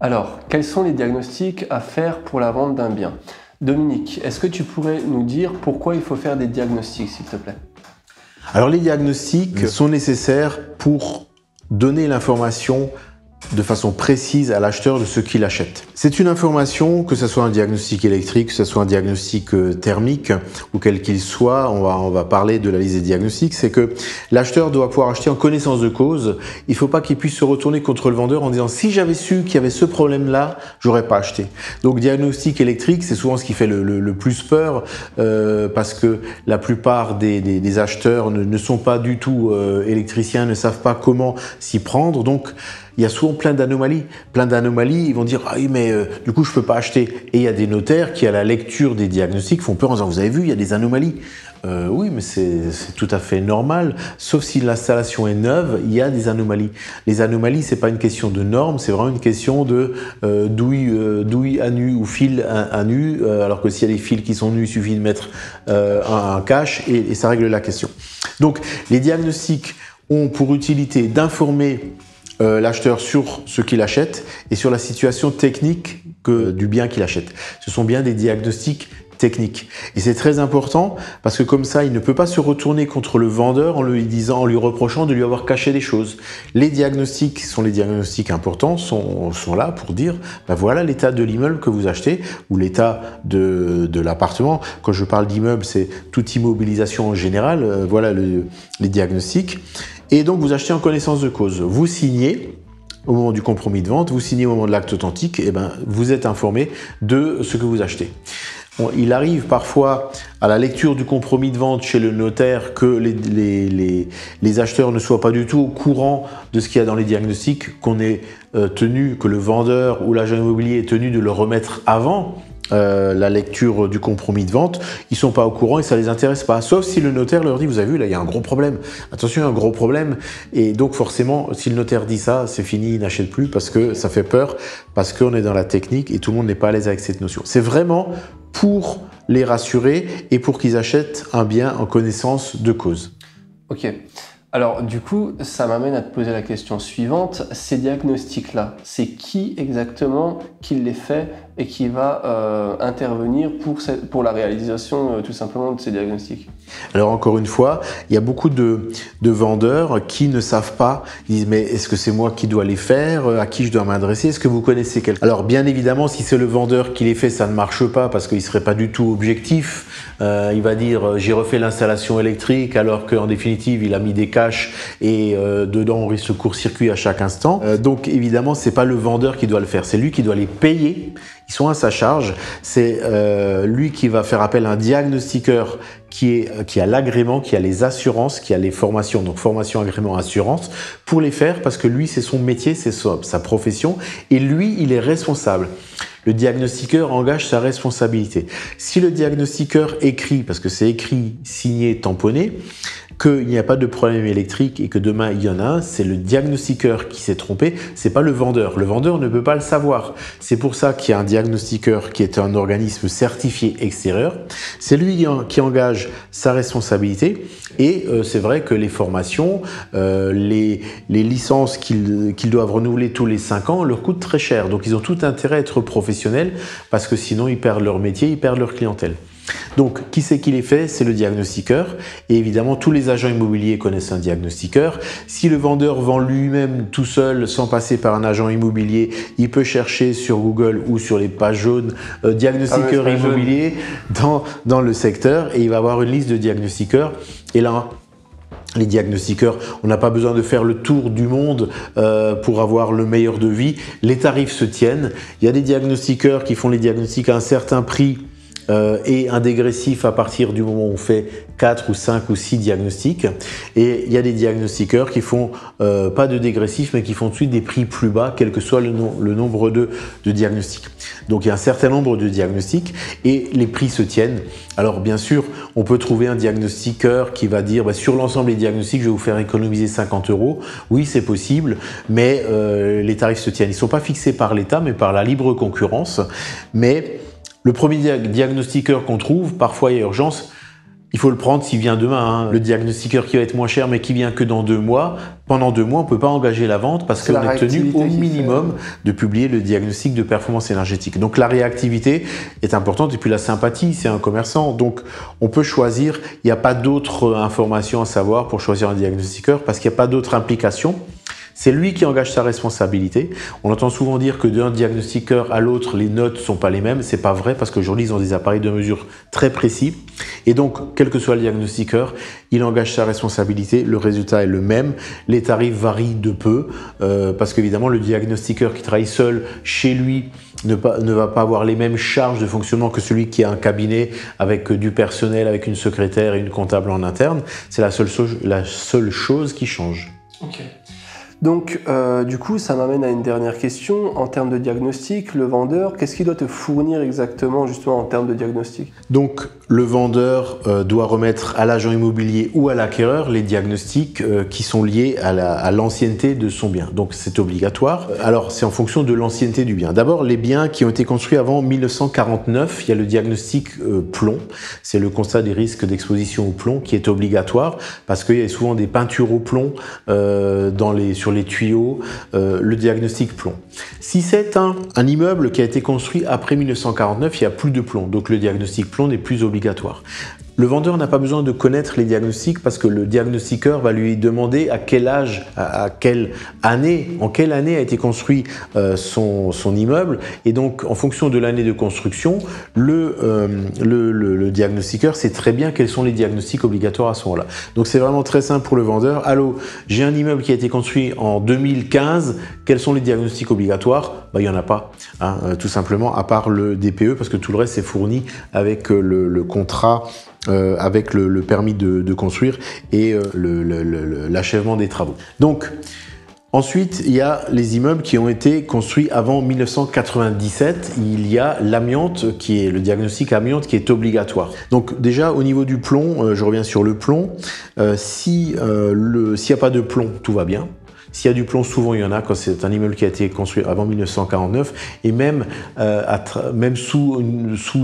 Alors, quels sont les diagnostics à faire pour la vente d'un bien? Dominique, est-ce que tu pourrais nous dire pourquoi il faut faire des diagnostics, s'il te plaît? Alors les diagnostics sont nécessaires pour donner l'information de façon précise à l'acheteur de ce qu'il achète. C'est une information, que ce soit un diagnostic électrique, que ce soit un diagnostic thermique ou quel qu'il soit, on va parler de la liste des diagnostics, c'est que l'acheteur doit pouvoir acheter en connaissance de cause. Il ne faut pas qu'il puisse se retourner contre le vendeur en disant « si j'avais su qu'il y avait ce problème-là, j'aurais pas acheté ». Donc diagnostic électrique, c'est souvent ce qui fait le plus peur parce que la plupart des acheteurs ne sont pas du tout électriciens, ne savent pas comment s'y prendre. Donc il y a souvent plein d'anomalies. Ils vont dire « ah oui, mais du coup, je peux pas acheter ». Et il y a des notaires qui, à la lecture des diagnostics, font peur en disant « vous avez vu, il y a des anomalies ». Oui, mais c'est tout à fait normal. Sauf si l'installation est neuve, il y a des anomalies. Les anomalies, c'est pas une question de normes, c'est vraiment une question de douille à nu ou fil à nu. Alors que s'il y a des fils qui sont nus, il suffit de mettre un cache et ça règle la question. Donc, les diagnostics ont pour utilité d'informer l'acheteur sur ce qu'il achète et sur la situation technique du bien qu'il achète. Ce sont bien des diagnostics techniques. Et c'est très important parce que comme ça, il ne peut pas se retourner contre le vendeur en lui reprochant de lui avoir caché des choses. Les diagnostics sont les diagnostics importants, sont là pour dire, ben voilà l'état de l'immeuble que vous achetez ou l'état de l'appartement. Quand je parle d'immeuble, c'est toute immobilisation en général. Voilà les diagnostics. Et donc, vous achetez en connaissance de cause. Vous signez au moment du compromis de vente, vous signez au moment de l'acte authentique, et ben, vous êtes informé de ce que vous achetez. Bon, il arrive parfois à la lecture du compromis de vente chez le notaire que les acheteurs ne soient pas du tout au courant de ce qu'il y a dans les diagnostics, que le vendeur ou l'agent immobilier est tenu de le remettre avant la lecture du compromis de vente. Ils sont pas au courant et ça les intéresse pas. Sauf si le notaire leur dit, vous avez vu, là, il y a un gros problème. Attention, il y a un gros problème. Et donc, forcément, si le notaire dit ça, c'est fini, il n'achète plus parce que ça fait peur, parce qu'on est dans la technique et tout le monde n'est pas à l'aise avec cette notion. C'est vraiment pour les rassurer et pour qu'ils achètent un bien en connaissance de cause. Ok. Alors, du coup, ça m'amène à te poser la question suivante. Ces diagnostics-là, c'est qui exactement qui les fait et qui va intervenir pour la réalisation tout simplement de ces diagnostics? Alors encore une fois, il y a beaucoup de vendeurs qui ne savent pas, ils disent mais est-ce que c'est moi qui dois les faire, à qui je dois m'adresser, est-ce que vous connaissez quelqu'un? Alors bien évidemment, si c'est le vendeur qui les fait, ça ne marche pas parce qu'il ne serait pas du tout objectif. Il va dire j'ai refait l'installation électrique alors qu'en définitive il a mis des caches et dedans on risque de court-circuit à chaque instant. Donc évidemment, c'est pas le vendeur qui doit le faire, c'est lui qui doit les payer. Ils sont à sa charge, c'est lui qui va faire appel à un diagnostiqueur qui a l'agrément, qui a les assurances, qui a les formations, donc formation, agrément, assurance, pour les faire parce que lui, c'est son métier, c'est sa profession et lui, il est responsable. Le diagnostiqueur engage sa responsabilité. Si le diagnostiqueur écrit, parce que c'est écrit, signé, tamponné, qu'il n'y a pas de problème électrique et que demain il y en a un, c'est le diagnostiqueur qui s'est trompé, c'est pas le vendeur. Le vendeur ne peut pas le savoir. C'est pour ça qu'il y a un diagnostiqueur qui est un organisme certifié extérieur. C'est lui qui engage sa responsabilité et c'est vrai que les formations, les licences qu'ils doivent renouveler tous les 5 ans leur coûtent très cher. Donc ils ont tout intérêt à être professionnels parce que sinon ils perdent leur métier, ils perdent leur clientèle. Donc, qui c'est qui les fait? C'est le diagnostiqueur. Et évidemment, tous les agents immobiliers connaissent un diagnostiqueur. Si le vendeur vend lui-même tout seul, sans passer par un agent immobilier, il peut chercher sur Google ou sur les pages jaunes diagnostiqueur immobilier dans le secteur et il va avoir une liste de diagnostiqueurs. Et là, les diagnostiqueurs, on n'a pas besoin de faire le tour du monde pour avoir le meilleur devis. Les tarifs se tiennent. Il y a des diagnostiqueurs qui font les diagnostics à un certain prix et un dégressif à partir du moment où on fait 4 ou 5 ou 6 diagnostics. Et il y a des diagnostiqueurs qui font pas de dégressif, mais qui font ensuite des prix plus bas, quel que soit le nombre de diagnostics. Donc il y a un certain nombre de diagnostics et les prix se tiennent. Alors bien sûr, on peut trouver un diagnostiqueur qui va dire sur l'ensemble des diagnostics, je vais vous faire économiser 50 €. Oui, c'est possible, mais les tarifs se tiennent. Ils ne sont pas fixés par l'État, mais par la libre concurrence. Mais le premier diagnostiqueur qu'on trouve, parfois il y a urgence, il faut le prendre s'il vient demain. Hein. Le diagnostiqueur qui va être moins cher, mais qui vient que dans 2 mois. Pendant 2 mois, on ne peut pas engager la vente parce qu'on est tenu au minimum de publier le diagnostic de performance énergétique. Donc la réactivité est importante. Et puis la sympathie, c'est un commerçant. Donc on peut choisir. Il n'y a pas d'autres informations à savoir pour choisir un diagnostiqueur parce qu'il n'y a pas d'autres implications. C'est lui qui engage sa responsabilité. On entend souvent dire que d'un diagnostiqueur à l'autre, les notes ne sont pas les mêmes. C'est pas vrai parce qu'aujourd'hui, ils ont des appareils de mesure très précis. Et donc, quel que soit le diagnostiqueur, il engage sa responsabilité. Le résultat est le même. Les tarifs varient de peu parce qu'évidemment, le diagnostiqueur qui travaille seul chez lui ne va pas avoir les mêmes charges de fonctionnement que celui qui a un cabinet avec du personnel, avec une secrétaire et une comptable en interne. C'est la seule chose qui change. Ok. Donc, du coup, ça m'amène à une dernière question. En termes de diagnostic, le vendeur, qu'est-ce qu'il doit te fournir exactement, justement, en termes de diagnostic? Donc, le vendeur doit remettre à l'agent immobilier ou à l'acquéreur les diagnostics qui sont liés à l'ancienneté de son bien. Donc, c'est obligatoire. Alors, c'est en fonction de l'ancienneté du bien. D'abord, les biens qui ont été construits avant 1949, il y a le diagnostic plomb. C'est le constat des risques d'exposition au plomb qui est obligatoire parce qu'il y a souvent des peintures au plomb sur les tuyaux, le diagnostic plomb. Si c'est un immeuble qui a été construit après 1949, il n'y a plus de plomb, donc le diagnostic plomb n'est plus obligatoire. Le vendeur n'a pas besoin de connaître les diagnostics parce que le diagnostiqueur va lui demander à quel âge, en quelle année a été construit son immeuble. Et donc, en fonction de l'année de construction, le diagnostiqueur sait très bien quels sont les diagnostics obligatoires à ce moment-là. Donc, c'est vraiment très simple pour le vendeur. Allô, j'ai un immeuble qui a été construit en 2015. Quels sont les diagnostics obligatoires? Il n'y en a pas, hein, tout simplement, à part le DPE, parce que tout le reste est fourni avec le contrat. Avec le permis de construire et l'achèvement des travaux. Donc, ensuite, il y a les immeubles qui ont été construits avant 1997. Il y a l'amiante, qui est le diagnostic amiante, qui est obligatoire. Donc déjà, au niveau du plomb, je reviens sur le plomb. S'il n'y a pas de plomb, tout va bien. S'il y a du plomb, souvent il y en a quand c'est un immeuble qui a été construit avant 1949 et même sous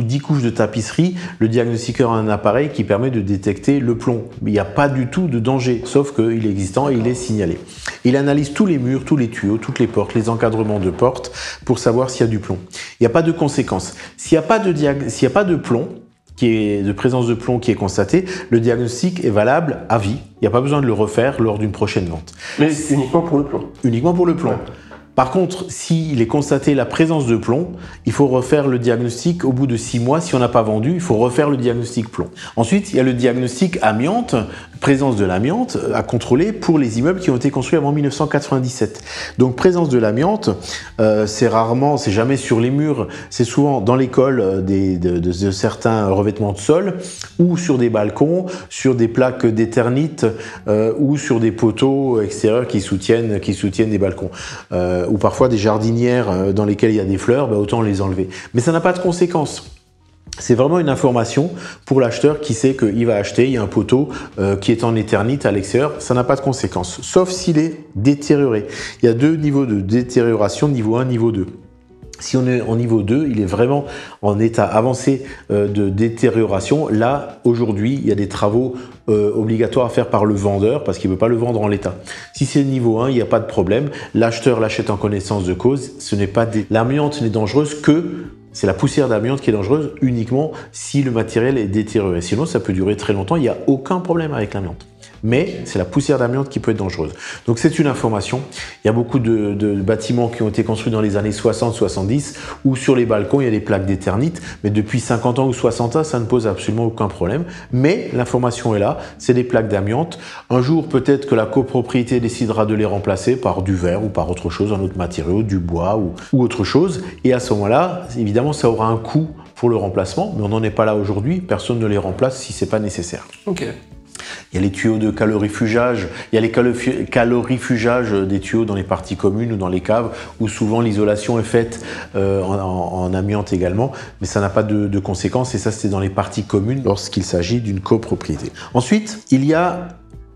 10 couches de tapisserie, le diagnostiqueur a un appareil qui permet de détecter le plomb. Il n'y a pas du tout de danger, sauf qu'il est existant et il est signalé. Il analyse tous les murs, tous les tuyaux, toutes les portes, les encadrements de portes pour savoir s'il y a du plomb. Il n'y a pas de conséquences. S'il n'y a pas de plomb, de présence de plomb qui est constatée, le diagnostic est valable à vie. Il n'y a pas besoin de le refaire lors d'une prochaine vente. Mais uniquement pour le plomb. Uniquement pour le plomb. Ouais. Par contre, s'il est constaté la présence de plomb, il faut refaire le diagnostic au bout de 6 mois. Si on n'a pas vendu, il faut refaire le diagnostic plomb. Ensuite, il y a le diagnostic amiante, présence de l'amiante à contrôler pour les immeubles qui ont été construits avant 1997. Donc, présence de l'amiante, c'est jamais sur les murs, c'est souvent dans les cols de certains revêtements de sol ou sur des balcons, sur des plaques d'éternite ou sur des poteaux extérieurs qui soutiennent des balcons. Ou parfois des jardinières dans lesquelles il y a des fleurs, autant les enlever. Mais ça n'a pas de conséquences. C'est vraiment une information pour l'acheteur qui sait qu'il va acheter, il y a un poteau qui est en éternite à l'extérieur, ça n'a pas de conséquences, sauf s'il est détérioré. Il y a 2 niveaux de détérioration, niveau 1, niveau 2. Si on est en niveau 2, il est vraiment en état avancé de détérioration. Là, aujourd'hui, il y a des travaux obligatoires à faire par le vendeur parce qu'il ne veut pas le vendre en l'état. Si c'est niveau 1, il n'y a pas de problème. L'acheteur l'achète en connaissance de cause. L'amiante n'est dangereuse que... C'est la poussière d'amiante qui est dangereuse uniquement si le matériel est détérioré. Sinon, ça peut durer très longtemps. Il n'y a aucun problème avec l'amiante. Mais c'est la poussière d'amiante qui peut être dangereuse. Donc c'est une information. Il y a beaucoup de bâtiments qui ont été construits dans les années 60-70 où sur les balcons, il y a des plaques d'éternite. Mais depuis 50 ans ou 60 ans, ça ne pose absolument aucun problème. Mais l'information est là, c'est des plaques d'amiante. Un jour, peut-être que la copropriété décidera de les remplacer par du verre ou par autre chose, un autre matériau, du bois ou autre chose. Et à ce moment-là, évidemment, ça aura un coût pour le remplacement. Mais on n'en est pas là aujourd'hui. Personne ne les remplace si ce n'est pas nécessaire. Ok. Il y a les tuyaux de calorifugage, il y a les calorifugages des tuyaux dans les parties communes ou dans les caves où souvent l'isolation est faite en amiante également, mais ça n'a pas de conséquences et ça c'est dans les parties communes lorsqu'il s'agit d'une copropriété. Ensuite, il y a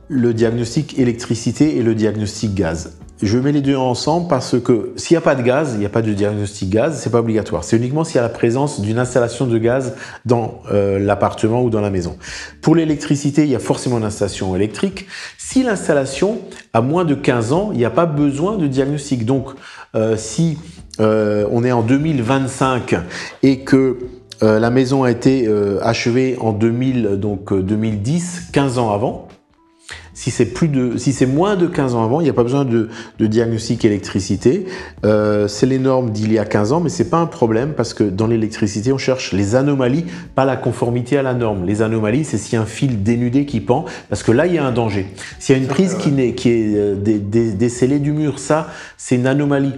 le diagnostic électricité et le diagnostic gaz. je mets les deux ensemble parce que s'il n'y a pas de gaz, il n'y a pas de diagnostic gaz, c'est pas obligatoire. C'est uniquement s'il y a la présence d'une installation de gaz dans l'appartement ou dans la maison. Pour l'électricité, il y a forcément une installation électrique. Si l'installation a moins de 15 ans, il n'y a pas besoin de diagnostic. Donc, si on est en 2025 et que la maison a été achevée en 2010, 15 ans avant, si c'est moins de 15 ans avant, il n'y a pas besoin de diagnostic électricité. C'est les normes d'il y a 15 ans, mais c'est pas un problème parce que dans l'électricité, on cherche les anomalies, pas la conformité à la norme. Les anomalies, c'est s'il y a un fil dénudé qui pend, parce que là, il y a un danger. S'il y a une prise qui est décellée du mur, ça, c'est une anomalie.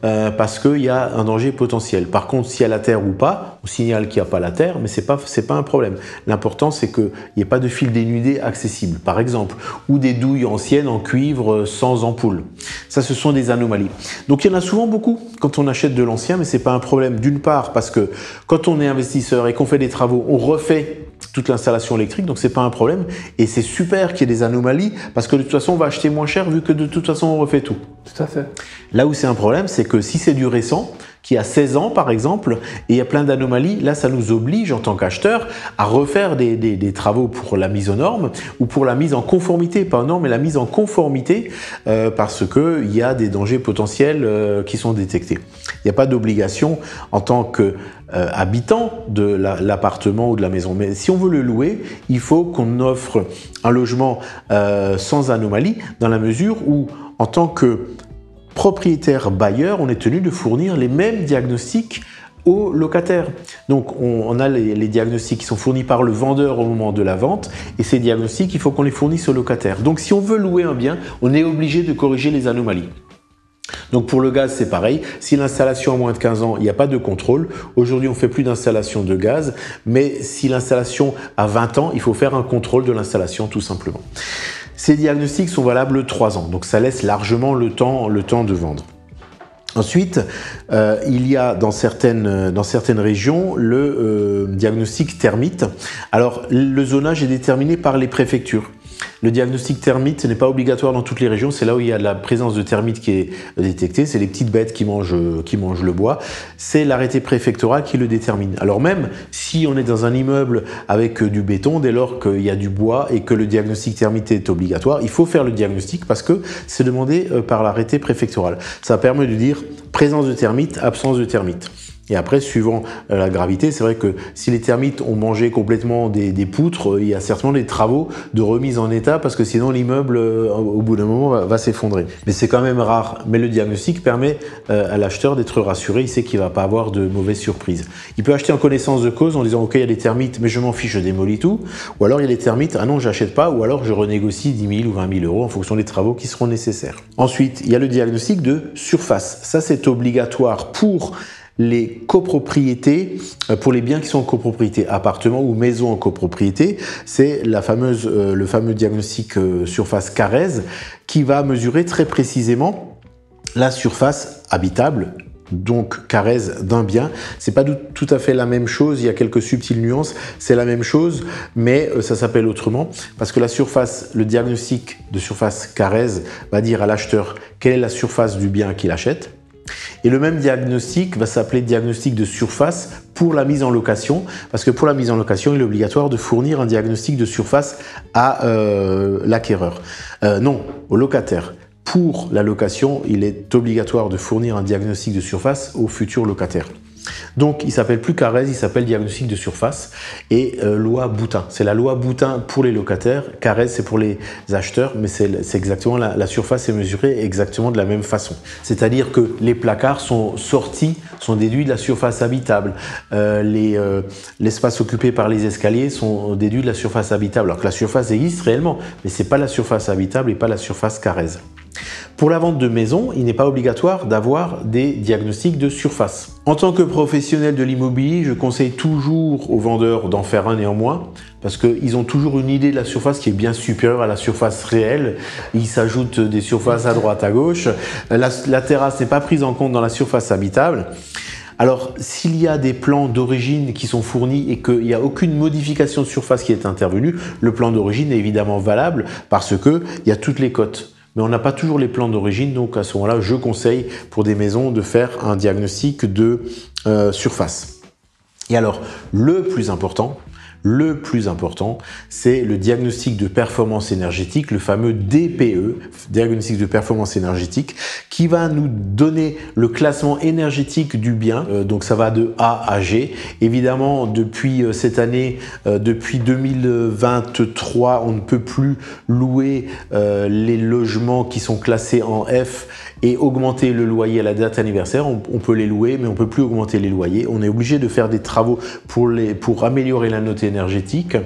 Parce qu'il y a un danger potentiel. Par contre, s'il y a la terre ou pas, on signale qu'il n'y a pas la terre, mais c'est pas un problème. L'important, c'est qu'il n'y ait pas de fil dénudé accessible, par exemple, ou des douilles anciennes en cuivre sans ampoule. Ça, ce sont des anomalies. Donc, il y en a souvent beaucoup quand on achète de l'ancien, mais c'est pas un problème. D'une part, parce que quand on est investisseur et qu'on fait des travaux, on refait toute l'installation électrique, donc c'est pas un problème. Et c'est super qu'il y ait des anomalies, parce que de toute façon, on va acheter moins cher vu que de toute façon, on refait tout. Tout à fait. Là où c'est un problème, c'est que si c'est du récent, qui a 16 ans par exemple, et il y a plein d'anomalies, là ça nous oblige en tant qu'acheteur à refaire des travaux pour la mise aux normes ou pour la mise en conformité, pas aux normes, mais la mise en conformité parce qu'il y a des dangers potentiels qui sont détectés. Il n'y a pas d'obligation en tant que habitant de l'appartement ou de la maison. Mais si on veut le louer, il faut qu'on offre un logement sans anomalie dans la mesure où, en tant que propriétaire bailleur, on est tenu de fournir les mêmes diagnostics aux locataires. Donc on a les diagnostics qui sont fournis par le vendeur au moment de la vente et ces diagnostics, il faut qu'on les fournisse aux locataires. Donc si on veut louer un bien, on est obligé de corriger les anomalies. Donc pour le gaz, c'est pareil. Si l'installation a moins de 15 ans, il n'y a pas de contrôle. Aujourd'hui, on ne fait plus d'installation de gaz, mais si l'installation a 20 ans, il faut faire un contrôle de l'installation tout simplement. Ces diagnostics sont valables 3 ans, donc ça laisse largement le temps de vendre. Ensuite, il y a dans certaines régions le diagnostic termite. Alors, le zonage est déterminé par les préfectures. Le diagnostic termite n'est pas obligatoire dans toutes les régions. C'est là où il y a la présence de termites qui est détectée. C'est les petites bêtes qui mangent le bois. C'est l'arrêté préfectoral qui le détermine. Alors même si on est dans un immeuble avec du béton, dès lors qu'il y a du bois et que le diagnostic termite est obligatoire, il faut faire le diagnostic parce que c'est demandé par l'arrêté préfectoral. Ça permet de dire présence de termites, absence de termites. Et après, suivant la gravité, c'est vrai que si les termites ont mangé complètement des poutres, il y a certainement des travaux de remise en état parce que sinon l'immeuble, au bout d'un moment, va s'effondrer. Mais c'est quand même rare. Mais le diagnostic permet à l'acheteur d'être rassuré. Il sait qu'il ne va pas avoir de mauvaises surprises. Il peut acheter en connaissance de cause en disant « Ok, il y a des termites, mais je m'en fiche, je démolis tout. » Ou alors il y a des termites « Ah non, j'achète pas. » Ou alors je renégocie 10 000 ou 20 000 euros en fonction des travaux qui seront nécessaires. Ensuite, il y a le diagnostic de surface. Ça, c'est obligatoire pour les copropriétés, pour les biens qui sont en copropriété, appartements ou maisons en copropriété, c'est le fameux diagnostic surface Carrez qui va mesurer très précisément la surface habitable, donc Carrez d'un bien. C'est pas tout à fait la même chose, il y a quelques subtiles nuances, c'est la même chose, mais ça s'appelle autrement, parce que le diagnostic de surface Carrez va dire à l'acheteur quelle est la surface du bien qu'il achète. Et le même diagnostic va s'appeler diagnostic de surface pour la mise en location, parce que pour la mise en location, il est obligatoire de fournir un diagnostic de surface à l'acquéreur. Non, au locataire. Pour la location, il est obligatoire de fournir un diagnostic de surface au futur locataire. Donc, il s'appelle plus Carrez, il s'appelle diagnostic de surface et loi Boutin. C'est la loi Boutin pour les locataires. Carrez, c'est pour les acheteurs, mais c'est exactement la surface est mesurée exactement de la même façon. C'est-à-dire que les placards sont déduits de la surface habitable. L'espace occupé par les escaliers sont déduits de la surface habitable. Alors que la surface existe réellement, mais c'est pas la surface habitable et pas la surface Carrez. Pour la vente de maison, il n'est pas obligatoire d'avoir des diagnostics de surface. En tant que professionnel de l'immobilier, je conseille toujours aux vendeurs d'en faire un néanmoins, parce qu'ils ont toujours une idée de la surface qui est bien supérieure à la surface réelle. Ils s'ajoutent des surfaces à droite, à gauche. La terrasse n'est pas prise en compte dans la surface habitable. Alors, s'il y a des plans d'origine qui sont fournis et qu'il n'y a aucune modification de surface qui est intervenue, le plan d'origine est évidemment valable parce qu'il y a toutes les cotes. mais on n'a pas toujours les plans d'origine. Donc à ce moment-là, je conseille pour des maisons de faire un diagnostic de surface. Et alors, le plus important, c'est le diagnostic de performance énergétique, le fameux DPE, diagnostic de performance énergétique, qui va nous donner le classement énergétique du bien. Donc ça va de A à G. Évidemment, depuis cette année, depuis 2023, on ne peut plus louer les logements qui sont classés en F et augmenter le loyer à la date anniversaire. On peut les louer, mais on ne peut plus augmenter les loyers. On est obligé de faire des travaux pour améliorer la note énergétique.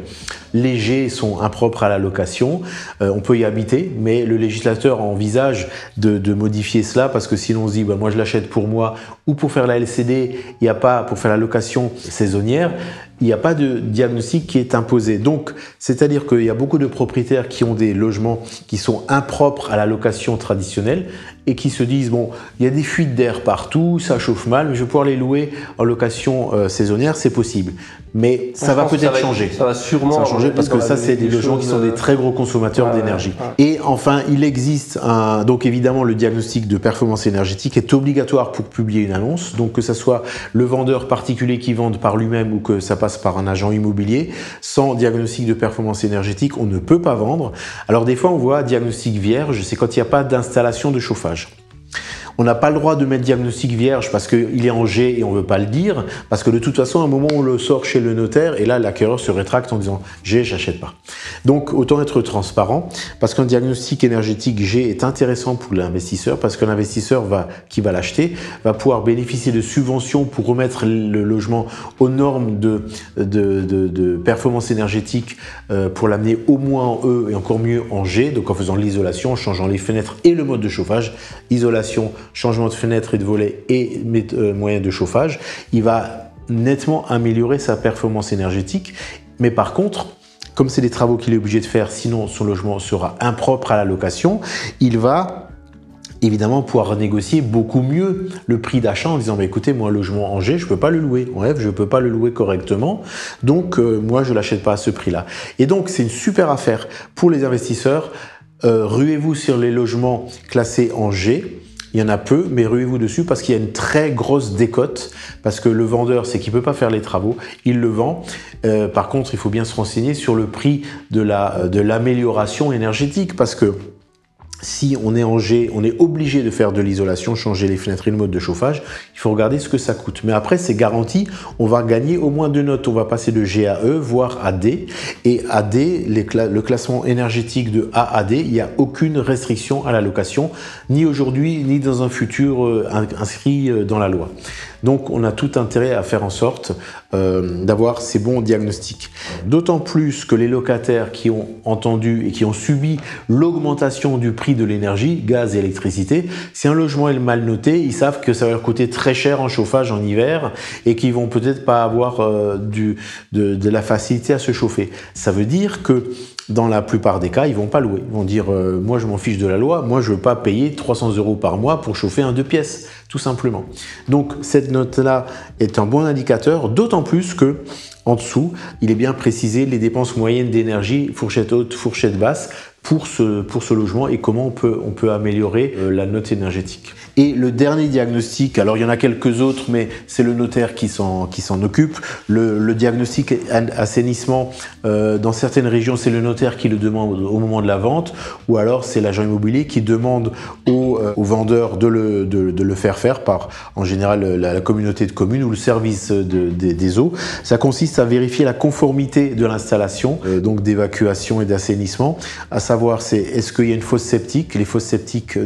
Les G sont impropres à la location. On peut y habiter, mais le législateur envisage de modifier cela parce que sinon on se dit moi je l'achète pour moi ou pour faire la LCD, il n'y a pas pour faire la location saisonnière. Il n'y a pas de diagnostic qui est imposé. Donc, c'est-à-dire qu'il y a beaucoup de propriétaires qui ont des logements qui sont impropres à la location traditionnelle et qui se disent bon, il y a des fuites d'air partout, ça chauffe mal, mais je vais pouvoir les louer en location saisonnière, c'est possible. Mais ça va peut-être changer. Ça va sûrement changer parce que ça, c'est des logements qui sont des très gros consommateurs d'énergie. Et enfin, il existe donc évidemment le diagnostic de performance énergétique est obligatoire pour publier une annonce. Donc que ce soit le vendeur particulier qui vende par lui-même ou que ça passe par un agent immobilier, sans diagnostic de performance énergétique, on ne peut pas vendre. Alors des fois, on voit diagnostic vierge, c'est quand il n'y a pas d'installation de chauffage. On n'a pas le droit de mettre diagnostic vierge parce qu'il est en G et on ne veut pas le dire, parce que de toute façon, à un moment, on le sort chez le notaire et là, l'acquéreur se rétracte en disant « G, j'achète pas ». Donc, autant être transparent parce qu'un diagnostic énergétique G est intéressant pour l'investisseur parce que l'investisseur qui va l'acheter va pouvoir bénéficier de subventions pour remettre le logement aux normes de performance énergétique pour l'amener au moins en E et encore mieux en G, donc en faisant l'isolation, en changeant les fenêtres et le mode de chauffage, isolation, changement de fenêtre et de volet et moyen de chauffage, il va nettement améliorer sa performance énergétique. Mais par contre, comme c'est des travaux qu'il est obligé de faire, sinon son logement sera impropre à la location, il va évidemment pouvoir négocier beaucoup mieux le prix d'achat en disant écoutez, moi, un logement en G, je ne peux pas le louer. En F, je ne peux pas le louer correctement. Donc, moi, je ne l'achète pas à ce prix-là. Et donc, c'est une super affaire pour les investisseurs. Ruez-vous sur les logements classés en G. Il y en a peu, mais ruez-vous dessus parce qu'il y a une très grosse décote, parce que le vendeur, c'est qu'il ne peut pas faire les travaux, il le vend. Par contre, il faut bien se renseigner sur le prix de l'amélioration énergétique, parce que si on est en G, on est obligé de faire de l'isolation, changer les fenêtres et le mode de chauffage. Il faut regarder ce que ça coûte. Mais après, c'est garanti, on va gagner au moins 2 notes. On va passer de G à E, voire à D. Et à D, le classement énergétique de A à D, il n'y a aucune restriction à la location, ni aujourd'hui, ni dans un futur inscrit dans la loi. Donc, on a tout intérêt à faire en sorte d'avoir ces bons diagnostics. D'autant plus que les locataires qui ont entendu et qui ont subi l'augmentation du prix de l'énergie, gaz et électricité, si un logement est mal noté, ils savent que ça va leur coûter très cher en chauffage en hiver et qu'ils vont peut-être pas avoir de la facilité à se chauffer. Ça veut dire que dans la plupart des cas, ils vont pas louer. Ils vont dire moi je m'en fiche de la loi, moi je veux pas payer 300 € par mois pour chauffer un 2 pièces, tout simplement. Donc cette note-là est un bon indicateur, d'autant plus que en dessous, il est bien précisé les dépenses moyennes d'énergie, fourchette haute, fourchette basse, pour ce logement et comment on peut améliorer la note énergétique. Et le dernier diagnostic, alors il y en a quelques autres, mais c'est le notaire qui s'en occupe. Le diagnostic assainissement, dans certaines régions, c'est le notaire qui le demande au moment de la vente, ou alors c'est l'agent immobilier qui demande au vendeur de le faire par, en général, la communauté de communes ou le service des eaux. Ça consiste à vérifier la conformité de l'installation, donc d'évacuation et d'assainissement, à savoir est-ce qu'il y a une fosse septique. Les fosses septiques,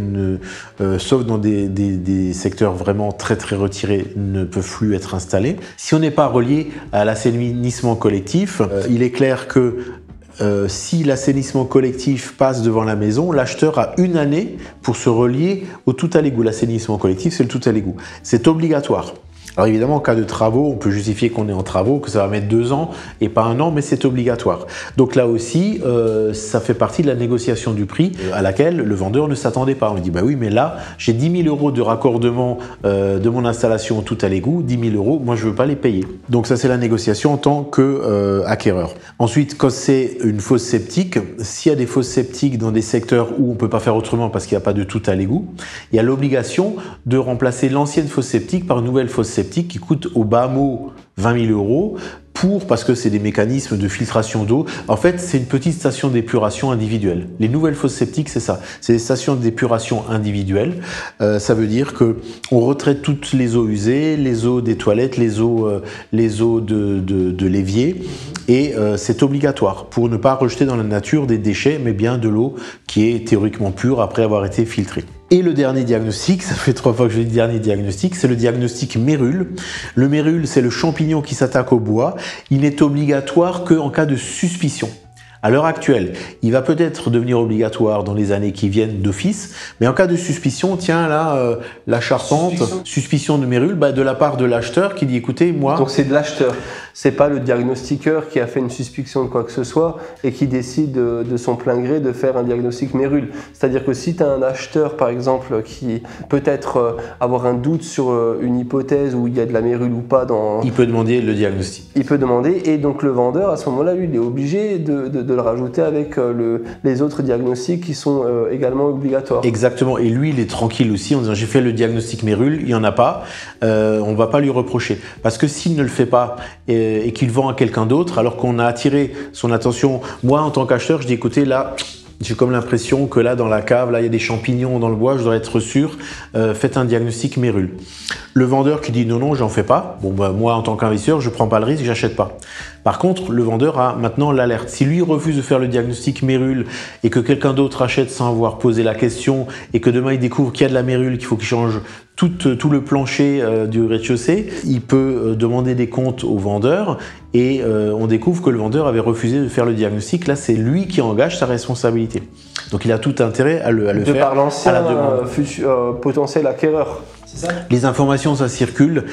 sauf dans des secteurs vraiment très très retirés, ne peuvent plus être installées. Si on n'est pas relié à l'assainissement collectif, il est clair que si l'assainissement collectif passe devant la maison, l'acheteur a 1 année pour se relier au tout à l'égout. L'assainissement collectif, c'est le tout à l'égout. C'est obligatoire. Alors évidemment, en cas de travaux, on peut justifier qu'on est en travaux, que ça va mettre 2 ans et pas 1 an, mais c'est obligatoire. Donc là aussi, ça fait partie de la négociation du prix à laquelle le vendeur ne s'attendait pas. On lui dit, bah oui, mais là, j'ai 10 000 € de raccordement de mon installation tout à l'égout, 10 000 €, moi je veux pas les payer. Donc ça, c'est la négociation en tant qu'acquéreur. Ensuite, quand c'est une fosse septique, s'il y a des fosses septiques dans des secteurs où on peut pas faire autrement parce qu'il n'y a pas de tout à l'égout, il y a l'obligation de remplacer l'ancienne fosse septique par une nouvelle fosse septique qui coûte au bas mot 20 000 € parce que c'est des mécanismes de filtration d'eau. En fait, c'est une petite station d'épuration individuelle. Les nouvelles fosses septiques, c'est ça. C'est des stations d'épuration individuelles. Ça veut dire que on retraite toutes les eaux usées, les eaux des toilettes, les eaux de l'évier. Et c'est obligatoire pour ne pas rejeter dans la nature des déchets, mais bien de l'eau qui est théoriquement pure après avoir été filtrée. Et le dernier diagnostic, ça fait 3 fois que je dis dernier diagnostic, c'est le diagnostic mérule. Le mérule, c'est le champignon qui s'attaque au bois. Il n'est obligatoire qu'en cas de suspicion. À l'heure actuelle, il va peut-être devenir obligatoire dans les années qui viennent d'office, mais en cas de suspicion, tiens là, la charpente, suspicion de mérule, de la part de l'acheteur qui dit écoutez, moi... Donc c'est de l'acheteur, c'est pas le diagnostiqueur qui a fait une suspicion de quoi que ce soit et qui décide de son plein gré de faire un diagnostic mérule. C'est-à-dire que si tu as un acheteur par exemple qui peut-être avoir un doute sur une hypothèse où il y a de la mérule ou pas dans... Il peut demander le diagnostic. Il peut demander et donc le vendeur à ce moment-là, lui, il est obligé de le rajouter avec les autres diagnostics qui sont également obligatoires. Exactement, et lui il est tranquille aussi en disant j'ai fait le diagnostic mérule, il n'y en a pas, on ne va pas lui reprocher. Parce que s'il ne le fait pas et qu'il vend à quelqu'un d'autre, alors qu'on a attiré son attention, moi en tant qu'acheteur je dis écoutez là, j'ai comme l'impression que là dans la cave, là il y a des champignons dans le bois, je dois être sûr, faites un diagnostic mérule. Le vendeur qui dit non, j'en fais pas, moi en tant qu'investisseur je prends pas le risque, j'achète pas. Par contre, le vendeur a maintenant l'alerte. Si lui refuse de faire le diagnostic mérule et que quelqu'un d'autre achète sans avoir posé la question et que demain il découvre qu'il y a de la mérule, qu'il faut qu'il change tout le plancher du rez-de-chaussée, il peut demander des comptes au vendeur et on découvre que le vendeur avait refusé de faire le diagnostic. Là, c'est lui qui engage sa responsabilité. Donc il a tout intérêt à le faire par l'ancien potentiel acquéreur. Les informations, ça circule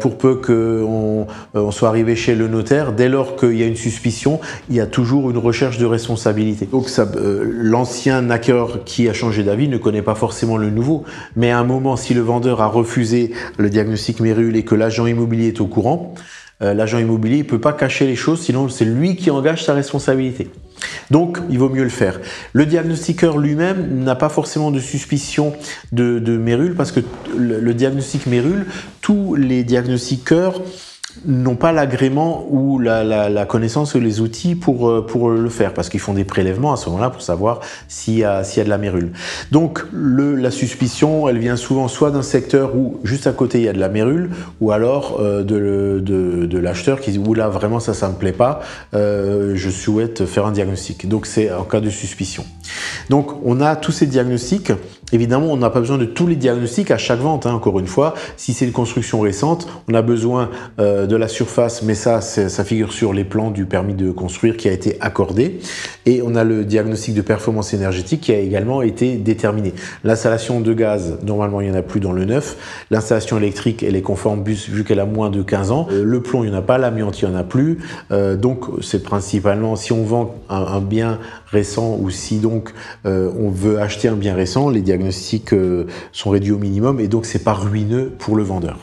pour peu qu'on soit arrivé chez le notaire. Dès lors qu'il y a une suspicion, il y a toujours une recherche de responsabilité. Donc l'ancien acquéreur qui a changé d'avis ne connaît pas forcément le nouveau. Mais à un moment, si le vendeur a refusé le diagnostic mérule et que l'agent immobilier est au courant, l'agent immobilier ne peut pas cacher les choses, sinon c'est lui qui engage sa responsabilité. Donc, il vaut mieux le faire. Le diagnostiqueur lui-même n'a pas forcément de suspicion de mérule parce que le diagnostic mérule, tous les diagnostiqueurs n'ont pas l'agrément ou la connaissance ou les outils pour le faire parce qu'ils font des prélèvements à ce moment-là pour savoir s'il y a de la mérule. Donc la suspicion, elle vient souvent soit d'un secteur où juste à côté il y a de la mérule ou alors de l'acheteur qui dit oula vraiment ça me plaît pas, je souhaite faire un diagnostic. Donc c'est en cas de suspicion. Donc on a tous ces diagnostics. Évidemment, on n'a pas besoin de tous les diagnostics à chaque vente, encore une fois. Si c'est une construction récente, on a besoin de la surface, mais ça figure sur les plans du permis de construire qui a été accordé. Et on a le diagnostic de performance énergétique qui a également été déterminé. L'installation de gaz, normalement, il n'y en a plus dans le neuf. L'installation électrique, elle est conforme vu qu'elle a moins de 15 ans. Le plomb, il n'y en a pas. L'amiante, il n'y en a plus. Donc, c'est principalement, si on vend un bien récent ou si donc on veut acheter un bien récent, les diagnostics sont réduits au minimum et donc c'est pas ruineux pour le vendeur.